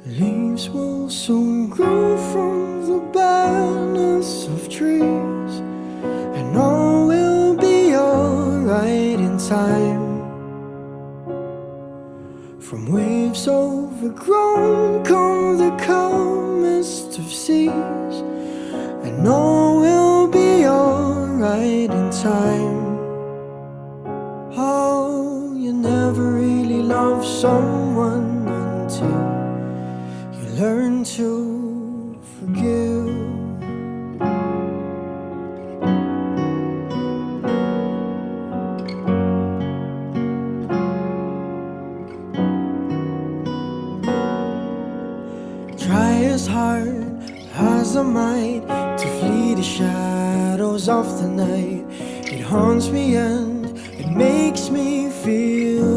Leaves will soon grow from the barrenness of trees, and all will be alright in time. From waves overgrown come the calmest of seas, and all will be alright in time. Oh, you never really love someone until you learn to forgive. Try as hard as I might to flee the shadows of the night. It haunts me and it makes me feel